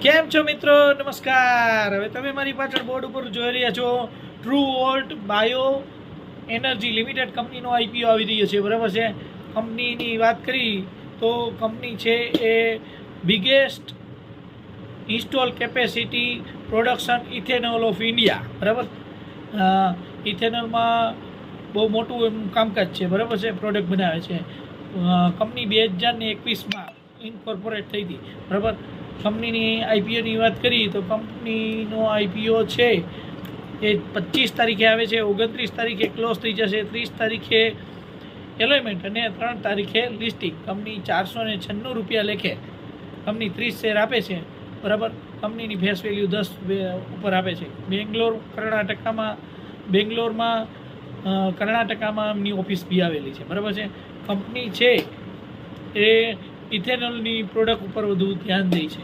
કેમ છો મિત્રો? નમસ્કાર. હવે તમે મારી પાછળ બોર્ડ ઉપર જોઈ રહ્યા છો true volt bio energy limited કંપનીનો આઈપીઓ આવી રહ્યો છે. બરાબર છે. કંપનીની વાત કરી તો કંપની છે એ biggest install capacity production ethanol of India. બરાબર. ઇથેનોલમાં બહુ મોટું એમ કામકાજ છે. બરાબર છે. પ્રોડક્ટ બનાવે છે. કંપની 2021માં ઇન્કોર્પોરેટ થઈ હતી. બરાબર. કંપનીની આઈપીઓની વાત કરી તો કંપનીનો આઈપીઓ છે એ 25 તારીખે આવે છે, 29 તારીખે ક્લોઝ થઈ જશે, 30 તારીખે એલોયમેન્ટ અને 3 તારીખે લિસ્ટિંગ. કંપની 496 રૂપિયા લેખે કંપની 30 શેર આપે છે. બરાબર. કંપનીની ફેસ વેલ્યુ 10 ઉપર આપે છે. બેંગ્લોરમાં કર્ણાટકામાં એમની ઓફિસ બી આવેલી છે. બરાબર છે. કંપની છે એ ઇથેનોલની પ્રોડક્ટ ઉપર વધુ ધ્યાન દે છે.